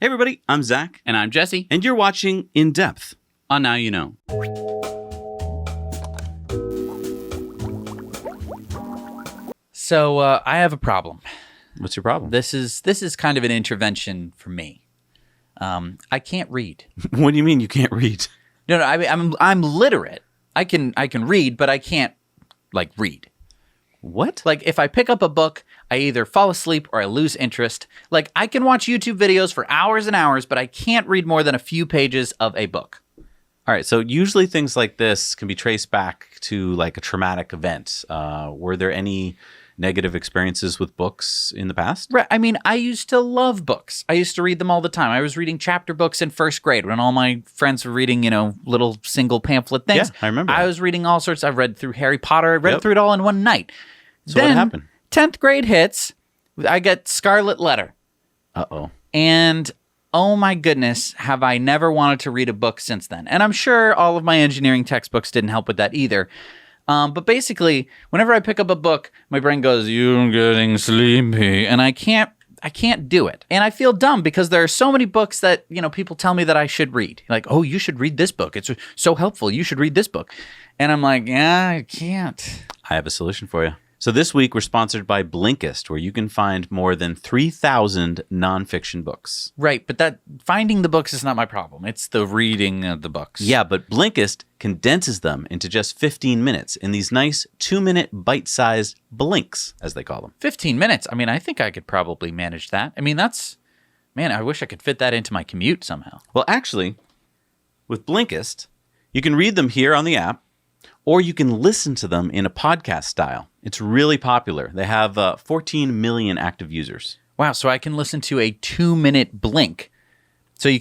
Hey everybody, I'm Zac. And I'm Jesse. And you're watching In Depth On Now You Know. So I have a problem. What's your problem? This is kind of an intervention for me. I can't read. What do you mean you can't read? No, I'm literate. I can read, but I can't read. What? Like if I pick up a book, I either fall asleep or I lose interest. Like I can watch YouTube videos for hours and hours, but I can't read more than a few pages of a book. All right, so usually things like this can be traced back to like a traumatic event. Were there any negative experiences with books in the past? Right. I mean, I used to love books. I used to read them all the time. I was reading chapter books in first grade when all my friends were reading, little single pamphlet things. Yeah, I remember. I was reading all sorts. I've read through Harry Potter. I read through it all in one night. So what happened? 10th grade hits. I get Scarlet Letter. Uh-oh. And oh my goodness, have I never wanted to read a book since then. And I'm sure all of my engineering textbooks didn't help with that either. But basically, whenever I pick up a book, my brain goes, "You're getting sleepy," and I can't do it. And I feel dumb because there are so many books that, people tell me that I should read. Like, "Oh, you should read this book. It's so helpful. You should read this book." And I'm like, "Yeah, I can't." I have a solution for you. So this week we're sponsored by Blinkist, where you can find more than 3,000 nonfiction books. Right, but finding the books is not my problem. It's the reading of the books. Yeah, but Blinkist condenses them into just 15 minutes in these nice 2-minute bite-sized blinks, as they call them. 15 minutes? I mean, I think I could probably manage that. I mean, I wish I could fit that into my commute somehow. Well, actually, with Blinkist, you can read them here on the app, or you can listen to them in a podcast style. It's really popular. They have 14 million active users. Wow, so I can listen to a 2-minute blink. So I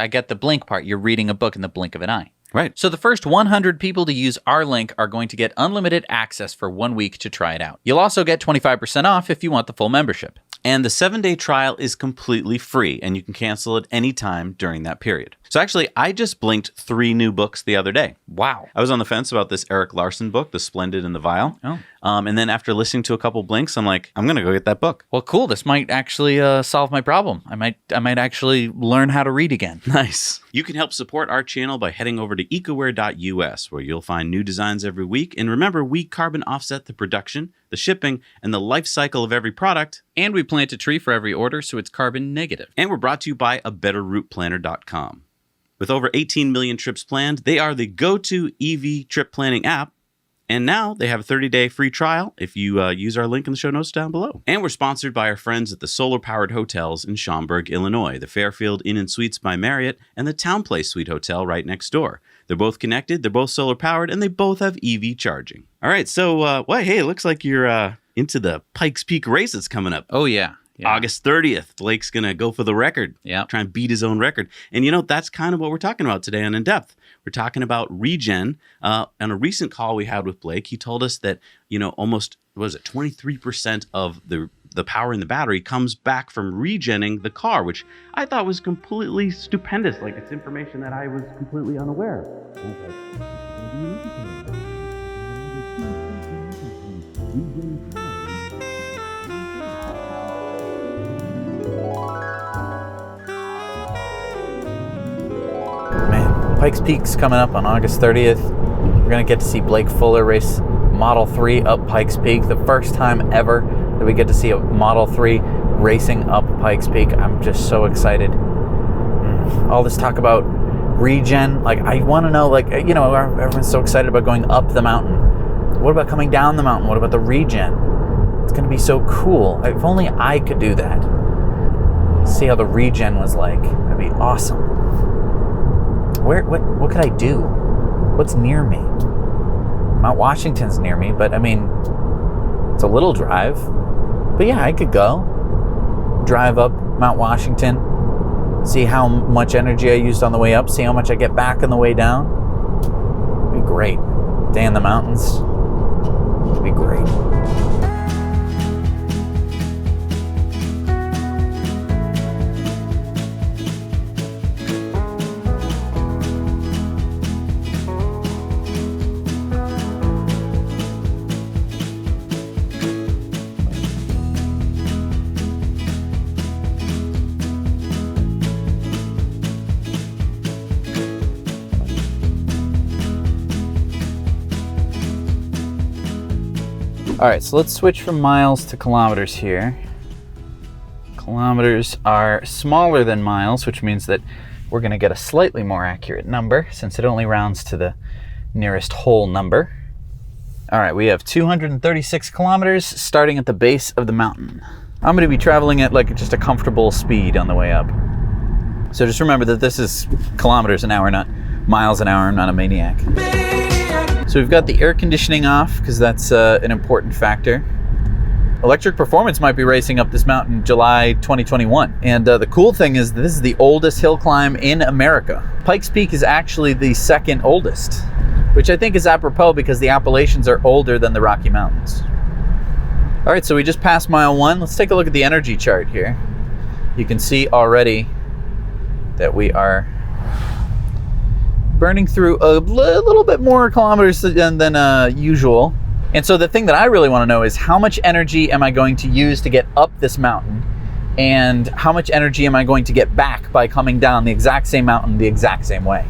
get the blink part. You're reading a book in the blink of an eye. Right. So the first 100 people to use our link are going to get unlimited access for 1 week to try it out. You'll also get 25% off if you want the full membership. And the 7-day trial is completely free, and you can cancel at any time during that period. So actually, I just blinked 3 new books the other day. Wow. I was on the fence about this Eric Larson book, The Splendid and the Vile. Oh. And then after listening to a couple blinks, I'm like, I'm going to go get that book. Well, cool. This might actually solve my problem. I might actually learn how to read again. Nice. You can help support our channel by heading over to ecoware.us, where you'll find new designs every week. And remember, we carbon offset the production, the shipping, and the life cycle of every product. And we plant a tree for every order, so it's carbon negative. And we're brought to you by abetterrouteplanner.com. With over 18 million trips planned, they are the go-to EV trip planning app. And now they have a 30-day free trial if you use our link in the show notes down below. And we're sponsored by our friends at the solar-powered hotels in Schaumburg, Illinois, the Fairfield Inn & Suites by Marriott, and the Town Place Suite Hotel right next door. They're both connected, they're both solar-powered, and they both have EV charging. All right, so, hey, it looks like you're into the Pikes Peak race that's coming up. Oh, yeah. August 30th, Blake's going to go for the record. Yeah. Try and beat his own record. And, that's kind of what we're talking about today on In Depth. We're talking about regen. On a recent call we had with Blake, he told us that, almost, 23% of the power in the battery comes back from regenning the car, which I thought was completely stupendous. Like, it's information that I was completely unaware of. Man, Pikes Peak's coming up on August 30th. We're going to get to see Blake Fuller race Model 3 up Pikes Peak. The first time ever that we get to see a Model 3 racing up Pikes Peak. I'm just so excited. All this talk about regen, I want to know, everyone's so excited about going up the mountain. What about coming down the mountain? What about the regen? It's going to be so cool. If only I could do that. See how the regen was like. That'd be awesome. What could I do? What's near me? Mount Washington's near me, but it's a little drive. But yeah, I could go. Drive up Mount Washington. See how much energy I used on the way up. See how much I get back on the way down. It'd be great. Day in the mountains. It'd be great. All right, so let's switch from miles to kilometers here. Kilometers are smaller than miles, which means that we're going to get a slightly more accurate number since it only rounds to the nearest whole number. All right, we have 236 kilometers starting at the base of the mountain. I'm going to be traveling at like just a comfortable speed on the way up. So just remember that this is kilometers an hour, not miles an hour. I'm not a maniac. So we've got the air conditioning off because that's an important factor. Electric Performance might be racing up this mountain July 2021. And the cool thing is this is the oldest hill climb in America. Pikes Peak is actually the second oldest, which I think is apropos because the Appalachians are older than the Rocky Mountains. All right, so we just passed mile 1. Let's take a look at the energy chart here. You can see already that we are burning through a little bit more kilometers than usual. And so the thing that I really want to know is how much energy am I going to use to get up this mountain, and how much energy am I going to get back by coming down the exact same mountain the exact same way.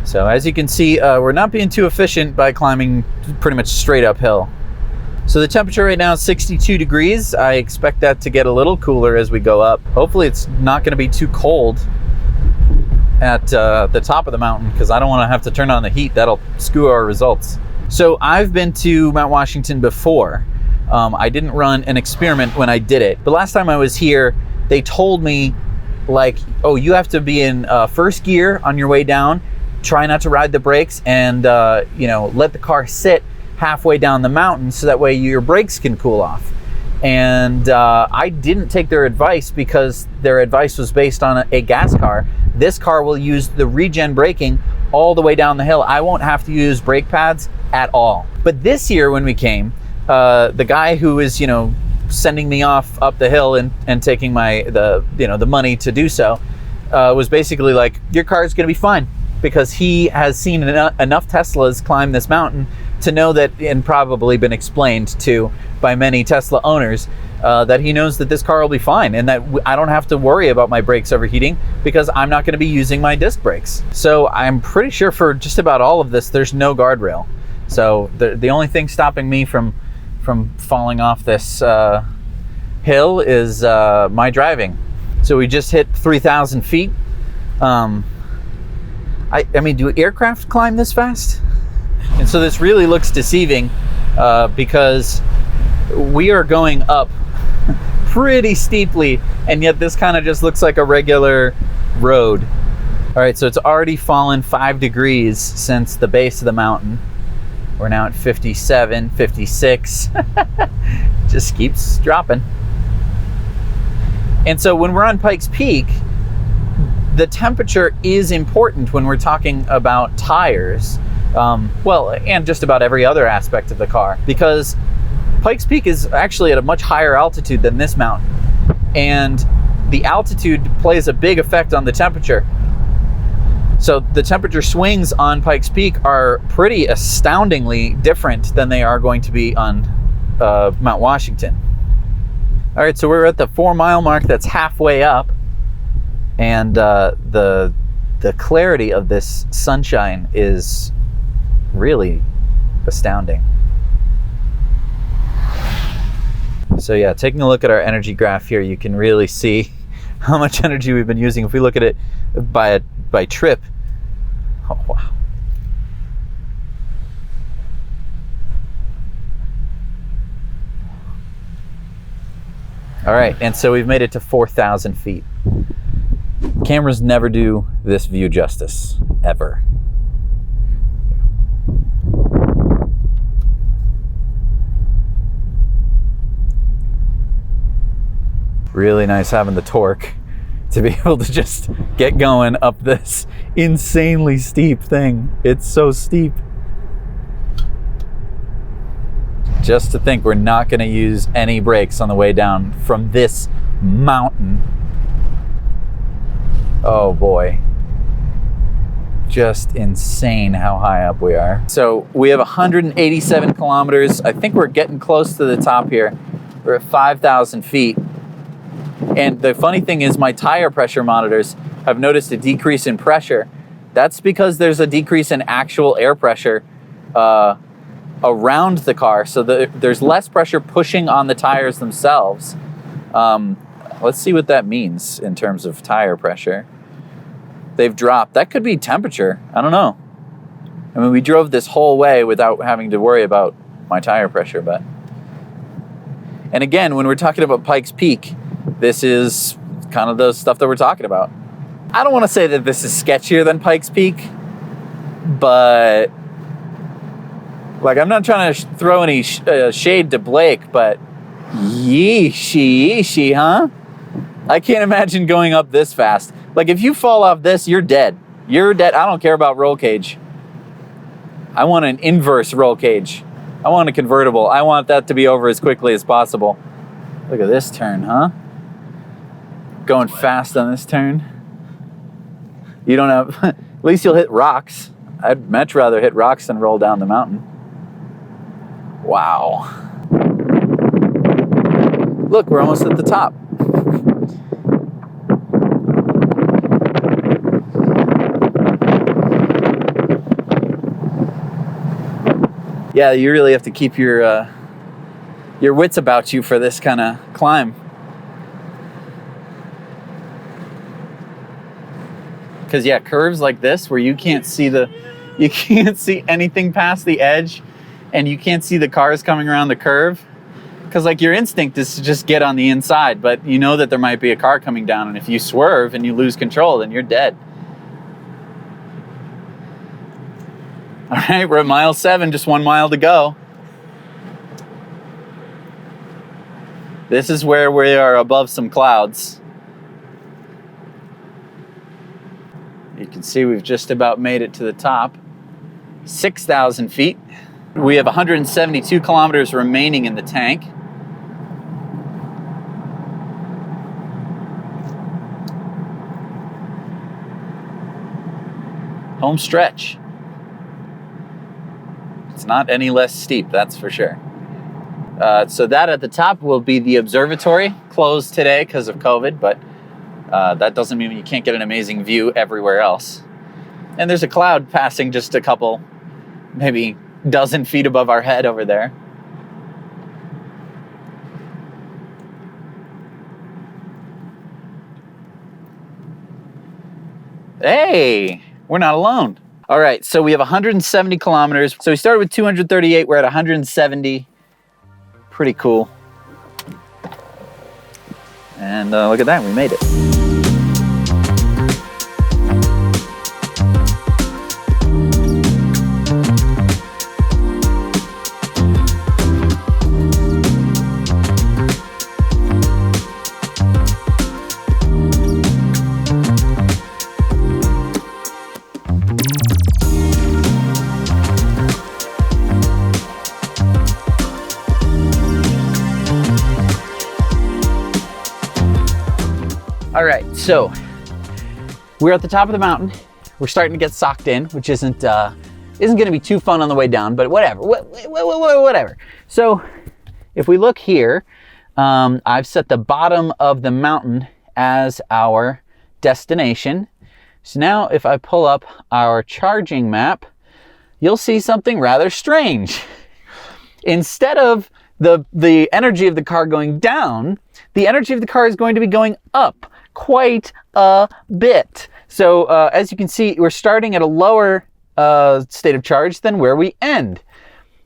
So as you can see, we're not being too efficient by climbing pretty much straight uphill. So the temperature right now is 62 degrees. I expect that to get a little cooler as we go up. Hopefully it's not going to be too cold at the top of the mountain because I don't want to have to turn on the heat. That'll skew our results. So I've been to Mount Washington before. I didn't run an experiment when I did it. But last time I was here, they told me like, oh, you have to be in first gear on your way down. Try not to ride the brakes and, let the car sit halfway down the mountain so that way your brakes can cool off. And I didn't take their advice because their advice was based on a gas car. This car will use the regen braking all the way down the hill. I won't have to use brake pads at all. But this year when we came, the guy who is, sending me off up the hill and taking the money to do so, was basically like, your car's gonna be fine, because he has seen enough Teslas climb this mountain to know that, and probably been explained to by many Tesla owners, that he knows that this car will be fine and that I don't have to worry about my brakes overheating because I'm not going to be using my disc brakes. So I'm pretty sure for just about all of this, there's no guardrail. So the only thing stopping me from falling off this hill is my driving. So we just hit 3,000 feet. I mean, do aircraft climb this fast? And so this really looks deceiving because we are going up pretty steeply, and yet this kind of just looks like a regular road. All right, so it's already fallen 5 degrees since the base of the mountain. We're now at 57, 56. Just keeps dropping. And so when we're on Pikes Peak, the temperature is important when we're talking about tires. And just about every other aspect of the car, because Pikes Peak is actually at a much higher altitude than this mountain, and the altitude plays a big effect on the temperature. So the temperature swings on Pikes Peak are pretty astoundingly different than they are going to be on Mount Washington. All right, so we're at the 4-mile mark. That's halfway up, and the clarity of this sunshine is really astounding. So yeah, taking a look at our energy graph here, you can really see how much energy we've been using. If we look at it by trip, oh wow. All right, and so we've made it to 4,000 feet. Cameras never do this view justice, ever. Really nice having the torque to be able to just get going up this insanely steep thing. It's so steep. Just to think we're not going to use any brakes on the way down from this mountain. Oh boy. Just insane how high up we are. So we have 187 kilometers. I think we're getting close to the top here. We're at 5,000 feet. And the funny thing is my tire pressure monitors have noticed a decrease in pressure. That's because there's a decrease in actual air pressure around the car, so there's less pressure pushing on the tires themselves. Let's see what that means in terms of tire pressure. They've dropped. That could be temperature. I don't know. I mean, we drove this whole way without having to worry about my tire pressure, but... And again, when we're talking about Pikes Peak, this is kind of the stuff that we're talking about. I don't want to say that this is sketchier than Pikes Peak, but... Like, I'm not trying to throw any shade to Blake, but... Yeeshi, huh? I can't imagine going up this fast. Like, if you fall off this, you're dead. You're dead. I don't care about roll cage. I want an inverse roll cage. I want a convertible. I want that to be over as quickly as possible. Look at this turn, huh? Going fast on this turn. You don't have... At least you'll hit rocks. I'd much rather hit rocks than roll down the mountain. Wow. Look, we're almost at the top. Yeah, you really have to keep your wits about you for this kind of climb. Because yeah, curves like this where you can't see anything past the edge, and you can't see the cars coming around the curve. Because like your instinct is to just get on the inside, but you know that there might be a car coming down, and if you swerve and you lose control, then you're dead. All right, we're at mile 7, just 1 mile to go. This is where we are above some clouds. You can see we've just about made it to the top. 6,000 feet. We have 172 kilometers remaining in the tank. Home stretch. It's not any less steep, that's for sure. So that at the top will be the observatory, closed today because of COVID, but that doesn't mean you can't get an amazing view everywhere else. And there's a cloud passing just a couple, maybe dozen feet above our head over there. Hey, we're not alone. All right, so we have 170 kilometers. So we started with 238, we're at 170. Pretty cool. And look at that, we made it. All right, so we're at the top of the mountain. We're starting to get socked in, which isn't going to be too fun on the way down, but whatever, whatever. So if we look here, I've set the bottom of the mountain as our destination. So now if I pull up our charging map, you'll see something rather strange. Instead of the energy of the car going down, the energy of the car is going to be going up quite a bit. So as you can see, we're starting at a lower state of charge than where we end,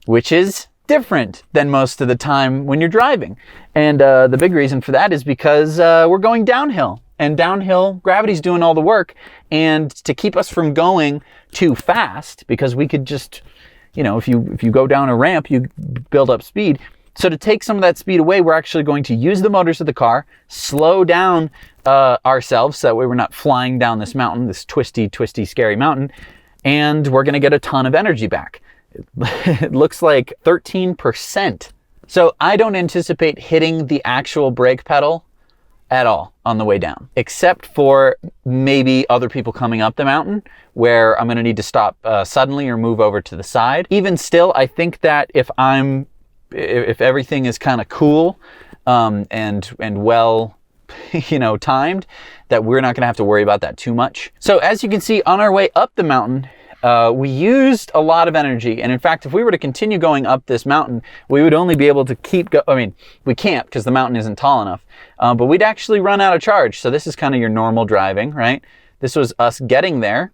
which is different than most of the time when you're driving. And the big reason for that is because we're going downhill, and downhill, gravity's doing all the work. And to keep us from going too fast, because we could just, you know, if you go down a ramp, you build up speed. So to take some of that speed away, we're actually going to use the motors of the car, slow down ourselves so that way we're not flying down this mountain, this twisty, scary mountain, and we're going to get a ton of energy back. It looks like 13%. So I don't anticipate hitting the actual brake pedal at all on the way down, except for maybe other people coming up the mountain where I'm going to need to stop suddenly or move over to the side. Even still, I think that if everything is kind of cool and well, you know, timed, that we're not going to have to worry about that too much. So as you can see on our way up the mountain, we used a lot of energy. And in fact, if we were to continue going up this mountain, we would only be able to keep going. I mean, we can't because the mountain isn't tall enough, but we'd actually run out of charge. So this is kind of your normal driving, right? This was us getting there,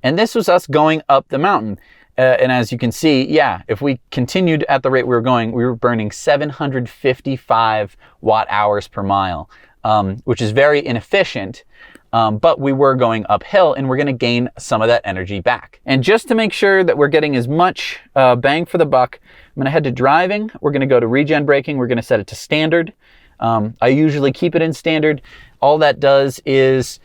and this was us going up the mountain. And as you can see, yeah, if we continued at the rate we were going, we were burning 755 watt hours per mile, which is very inefficient. But we were going uphill, and we're going to gain some of that energy back. And just to make sure that we're getting as much bang for the buck, I'm going to head to driving. We're going to go to regen braking. We're going to set it to standard. I usually keep it in standard. All that does is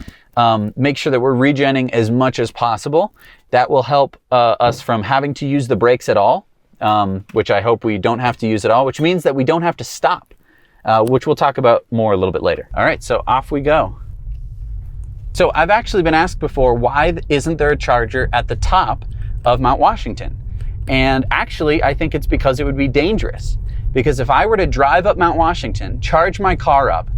make sure that we're regenning as much as possible. That will help us from having to use the brakes at all, which I hope we don't have to use at all, which means that we don't have to stop, which we'll talk about more a little bit later. All right, so off we go. So I've actually been asked before, why isn't there a charger at the top of Mount Washington? And actually, I think it's because it would be dangerous. Because if I were to drive up Mount Washington, charge my car up,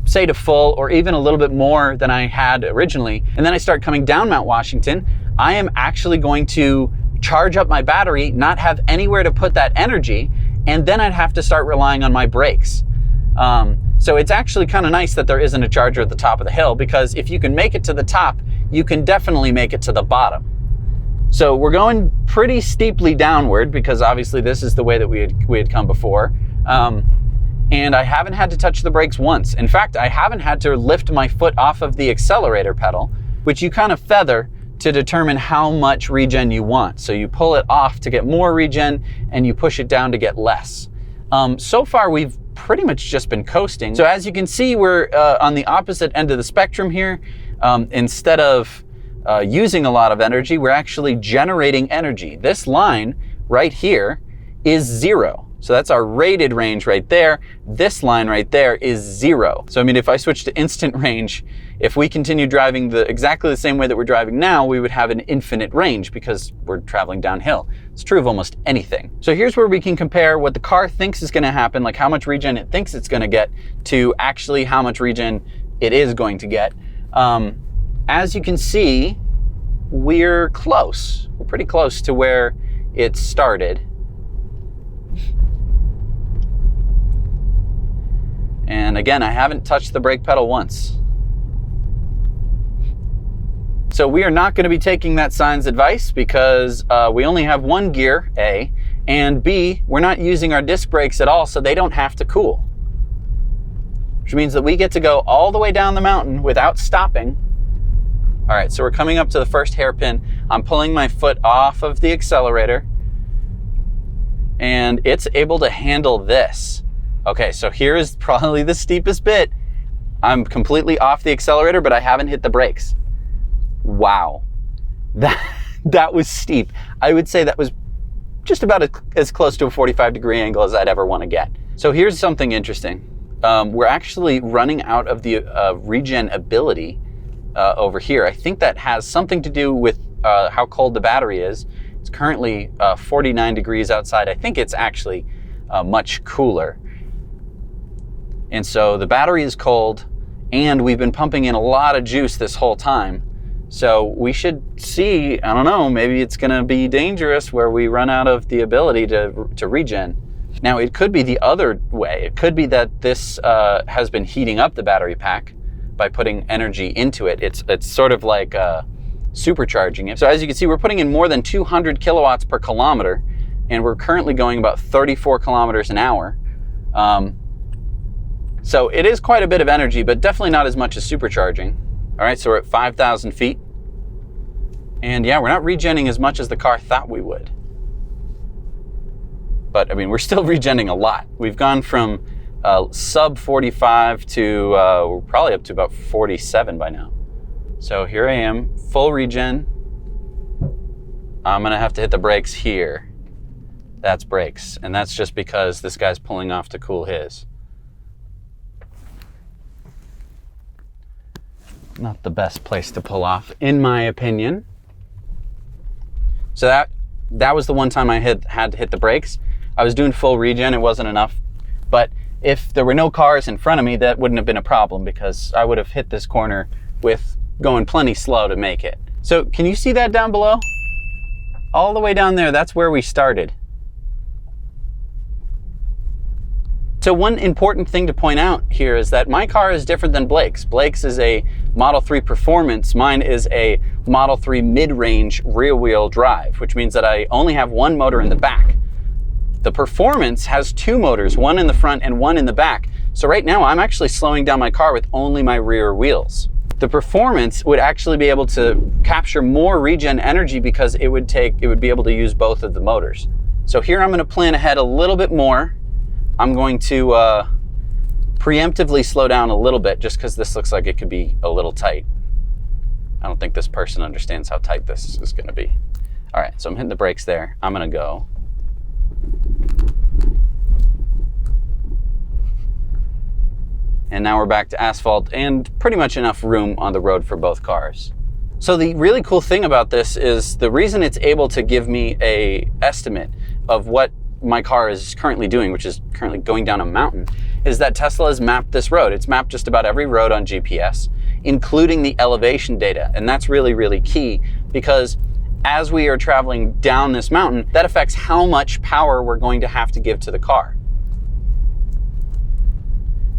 say to full or even a little bit more than I had originally, and then I start coming down Mount Washington, I am actually going to charge up my battery, not have anywhere to put that energy, and then I'd have to start relying on my brakes. So it's actually kind of nice that there isn't a charger at the top of the hill, because if you can make it to the top, you can definitely make it to the bottom. So we're going pretty steeply downward, because obviously this is the way that we had come before. And I haven't had to touch the brakes once. In fact, I haven't had to lift my foot off of the accelerator pedal, which you kind of feather to determine how much regen you want. So you pull it off to get more regen, and you push it down to get less. So far, we've pretty much just been coasting. So as you can see, we're on the opposite end of the spectrum here. Instead of using a lot of energy, we're actually generating energy. This line right here is 0. So that's our rated range right there. This line right there is 0. So I mean, if I switch to instant range, if we continue driving exactly the same way that we're driving now, we would have an infinite range because we're traveling downhill. It's true of almost anything. So here's where we can compare what the car thinks is going to happen, like how much regen it thinks it's going to get, to actually how much regen it is going to get. As you can see, we're close. We're pretty close to where it started. And again, I haven't touched the brake pedal once. So we are not going to be taking that sign's advice, because we only have one gear, A, and B, we're not using our disc brakes at all, so they don't have to cool. Which means that we get to go all the way down the mountain without stopping. All right, so we're coming up to the first hairpin. I'm pulling my foot off of the accelerator, and it's able to handle this. Okay, so here is probably the steepest bit. I'm completely off the accelerator, but I haven't hit the brakes. Wow, that was steep. I would say that was just about as close to a 45-degree angle as I'd ever want to get. So here's something interesting. We're actually running out of the regen ability over here. I think that has something to do with how cold the battery is. It's currently 49 degrees outside. I think it's actually much cooler. And so the battery is cold, and we've been pumping in a lot of juice this whole time. So we should see, I don't know, maybe it's going to be dangerous where we run out of the ability to regen. Now, it could be the other way. It could be that this has been heating up the battery pack by putting energy into it. It's sort of like supercharging it. So as you can see, we're putting in more than 200 kilowatts per kilometer, and we're currently going about 34 kilometers an hour. So it is quite a bit of energy, but definitely not as much as supercharging. All right, so we're at 5,000 feet. And yeah, we're not regenning as much as the car thought we would. But I mean, we're still regenning a lot. We've gone from sub 45 to we're probably up to about 47 by now. So here I am, full regen. I'm gonna have to hit the brakes here. That's brakes, and that's just because this guy's pulling off to cool his. Not the best place to pull off, in my opinion. So that was the one time I had to hit the brakes. I was doing full regen, it wasn't enough. But if there were no cars in front of me, that wouldn't have been a problem, because I would have hit this corner with going plenty slow to make it. So can you see that down below? all the way down there, that's where we started. So one important thing to point out here is that my car is different than Blake's. Blake's is a Model 3 Performance. Mine is a Model 3 mid-range rear-wheel drive, which means that I only have one motor in the back. The Performance has two motors, one in the front and one in the back. So right now I'm actually slowing down my car with only my rear wheels. The Performance would actually be able to capture more regen energy because it would be able to use both of the motors. So here I'm going to plan ahead a little bit more. I'm going to preemptively slow down a little bit just because this looks like it could be a little tight. I don't think this person understands how tight this is going to be. All right, so I'm hitting the brakes there. I'm going to go. And now we're back to asphalt and pretty much enough room on the road for both cars. So the really cool thing about this is the reason it's able to give me an estimate of what my car is currently doing, which is currently going down a mountain, is that Tesla has mapped this road. It's mapped just about every road on GPS, including the elevation data. And that's really, really key because as we are traveling down this mountain, that affects how much power we're going to have to give to the car.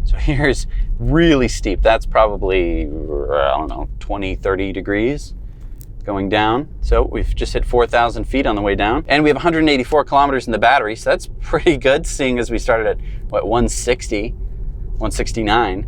So here's really steep. That's probably, I don't know, 20, 30 degrees going down. So we've just hit 4,000 feet on the way down. And we have 184 kilometers in the battery. So that's pretty good, seeing as we started at, what, 160, 169.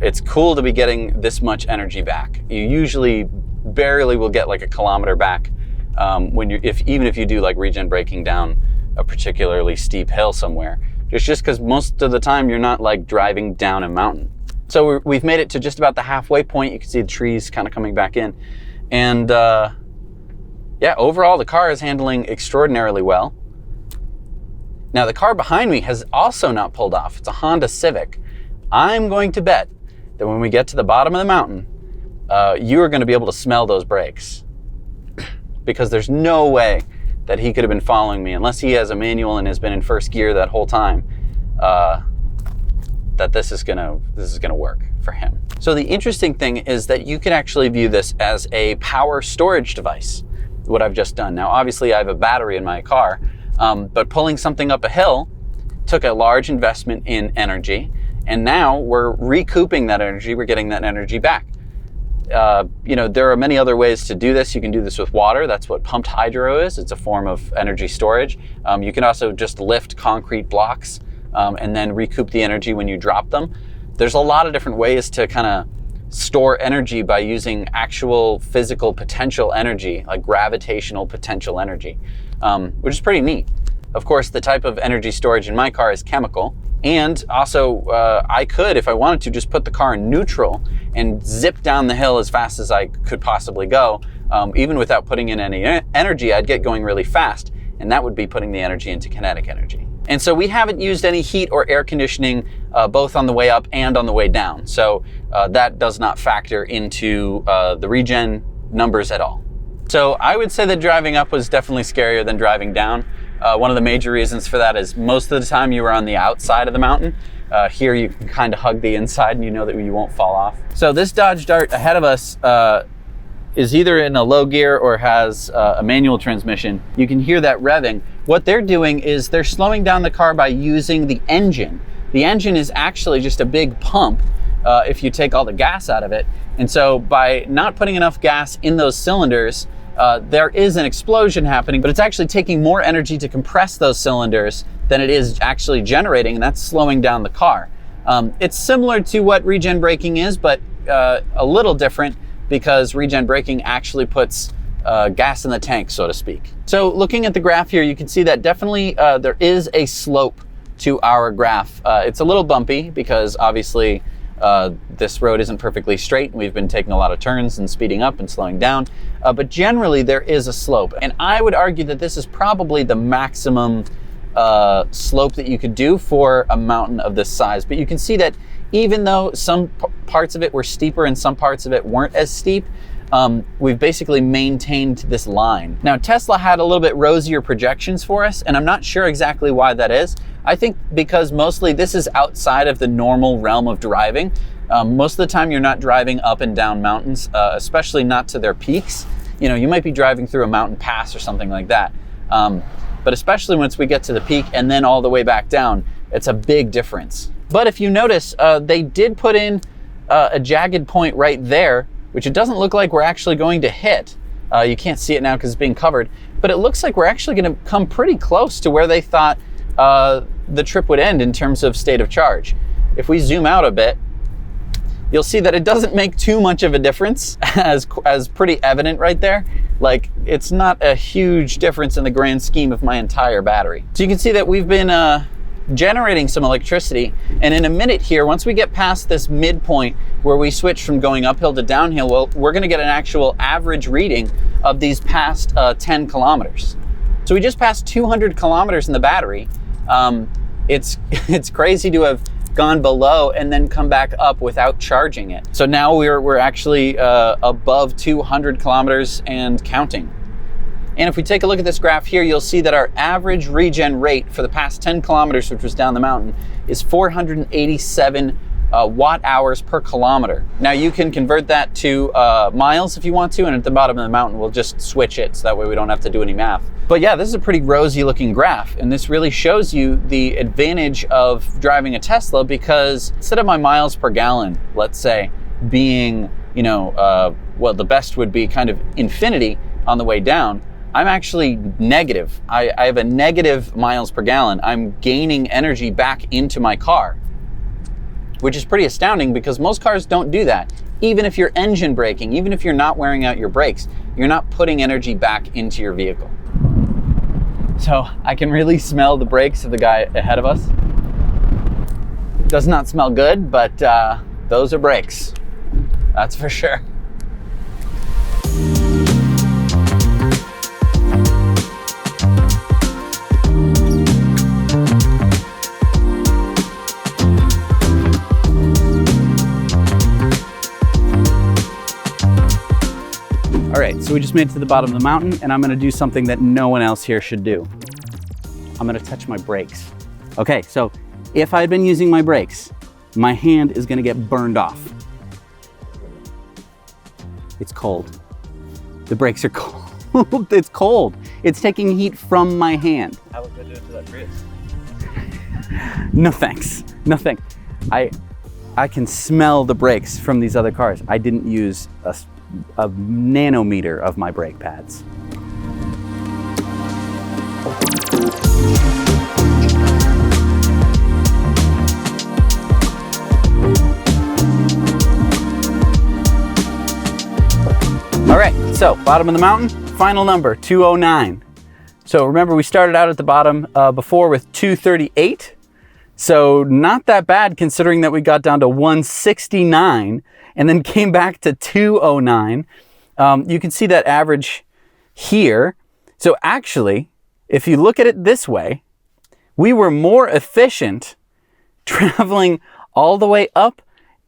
It's cool to be getting this much energy back. You usually barely will get like a kilometer back even if you do like regen braking down a particularly steep hill somewhere. It's just because most of the time you're not like driving down a mountain. So we've made it to just about the halfway point. You can see the trees kind of coming back in. And yeah, overall the car is handling extraordinarily well. Now the car behind me has also not pulled off. It's a Honda Civic. I'm going to bet that when we get to the bottom of the mountain, you are going to be able to smell those brakes. Because there's no way that he could have been following me, unless he has a manual and has been in first gear that whole time, that this is gonna work for him. So the interesting thing is that you can actually view this as a power storage device, what I've just done. Now, obviously I have a battery in my car, but pulling something up a hill took a large investment in energy, and now we're recouping that energy, we're getting that energy back. There are many other ways to do this. You can do this with water. That's what pumped hydro is. It's a form of energy storage. You can also just lift concrete blocks and then recoup the energy when you drop them. There's a lot of different ways to kind of store energy by using actual physical potential energy, like gravitational potential energy, which is pretty neat. Of course, the type of energy storage in my car is chemical. And also, I could, if I wanted to, just put the car in neutral and zip down the hill as fast as I could possibly go. Even without putting in any energy, I'd get going really fast. And that would be putting the energy into kinetic energy. And so we haven't used any heat or air conditioning, both on the way up and on the way down. So that does not factor into the regen numbers at all. So I would say that driving up was definitely scarier than driving down. One of the major reasons for that is most of the time you were on the outside of the mountain. Here you can kind of hug the inside and you know that you won't fall off. So this Dodge Dart ahead of us is either in a low gear or has a manual transmission. You can hear that revving. What they're doing is they're slowing down the car by using the engine. The engine is actually just a big pump if you take all the gas out of it. And so by not putting enough gas in those cylinders, there is an explosion happening, but it's actually taking more energy to compress those cylinders than it is actually generating, and that's slowing down the car. It's similar to what regen braking is, but a little different because regen braking actually puts gas in the tank, so to speak. So looking at the graph here, you can see that definitely there is a slope to our graph. It's a little bumpy because obviously this road isn't perfectly straight, and we've been taking a lot of turns and speeding up and slowing down, but generally there is a slope. And I would argue that this is probably the maximum slope that you could do for a mountain of this size. But you can see that even though some parts of it were steeper and some parts of it weren't as steep, we've basically maintained this line. Now, Tesla had a little bit rosier projections for us, and I'm not sure exactly why that is. I think because mostly this is outside of the normal realm of driving. Most of the time you're not driving up and down mountains, especially not to their peaks. you know, you might be driving through a mountain pass or something like that. But especially once we get to the peak and then all the way back down, it's a big difference. But if you notice, they did put in a jagged point right there, which it doesn't look like we're actually going to hit. You can't see it now because it's being covered, but it looks like we're actually going to come pretty close to where they thought the trip would end in terms of state of charge. If we zoom out a bit, you'll see that it doesn't make too much of a difference, as pretty evident right there. Like, it's not a huge difference in the grand scheme of my entire battery. So you can see that we've been generating some electricity, and in a minute here, once we get past this midpoint where we switch from going uphill to downhill, well, we're going to get an actual average reading of these past 10 kilometers. So we just passed 200 kilometers in the battery. It's crazy to have gone below and then come back up without charging it. So now we're actually above 200 kilometers and counting. And if we take a look at this graph here, you'll see that our average regen rate for the past 10 kilometers, which was down the mountain, is 487 watt hours per kilometer. Now you can convert that to miles if you want to, and at the bottom of the mountain, we'll just switch it so that way we don't have to do any math. But yeah, this is a pretty rosy looking graph, and this really shows you the advantage of driving a Tesla, because instead of my miles per gallon, let's say, being, you know, well, the best would be kind of infinity on the way down, I'm actually negative. I have a negative miles per gallon. I'm gaining energy back into my car, which is pretty astounding because most cars don't do that. Even if you're engine braking, even if you're not wearing out your brakes, you're not putting energy back into your vehicle. So I can really smell the brakes of the guy ahead of us. Does not smell good, but those are brakes. That's for sure. All right, so we just made it to the bottom of the mountain, and I'm gonna do something that no one else here should do. I'm gonna touch my brakes. Okay, so if I had been using my brakes, my hand is gonna get burned off. It's cold. The brakes are cold. It's cold. It's taking heat from my hand. How would I do it to that Prius? No thanks, no thanks. I can smell the brakes from these other cars. I didn't use a nanometer of my brake pads. All right, so bottom of the mountain, final number, 209. So remember, we started out at the bottom before with 238. So not that bad considering that we got down to 169 and then came back to 209. You can see that average here. So actually, if you look at it this way, we were more efficient traveling all the way up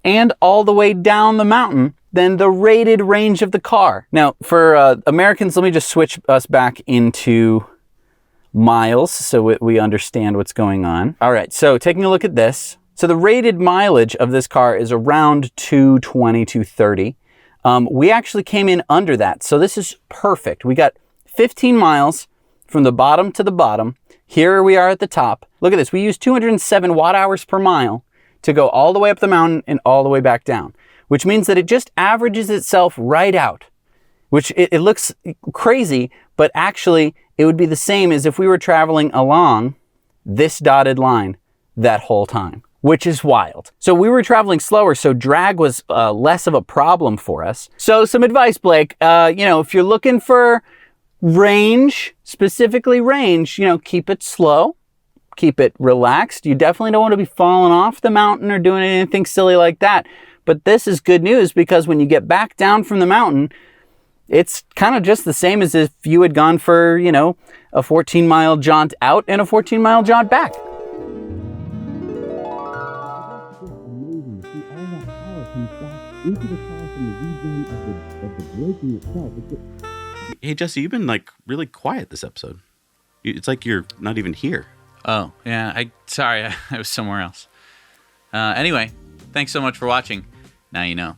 and all the way down the mountain than the rated range of the car. Now, for Americans, let me just switch us back into miles so we understand what's going on. All right, so taking a look at this. So the rated mileage of this car is around 220, 230. We actually came in under that, so this is perfect. We got 15 miles from the bottom to the bottom. Here we are at the top. Look at this, we used 207 watt hours per mile to go all the way up the mountain and all the way back down, which means that it just averages itself right out, which it looks crazy, but actually it would be the same as if we were traveling along this dotted line that whole time, which is wild. So we were traveling slower, so drag was less of a problem for us. So some advice, Blake, if you're looking for range, specifically range, keep it slow, keep it relaxed. You definitely don't want to be falling off the mountain or doing anything silly like that. But this is good news because when you get back down from the mountain, it's kind of just the same as if you had gone for, a 14-mile jaunt out and a 14-mile jaunt back. Hey, Jesse, you've been really quiet this episode. It's like you're not even here. Oh, yeah. Sorry, I was somewhere else. Anyway, thanks so much for watching. Now you know.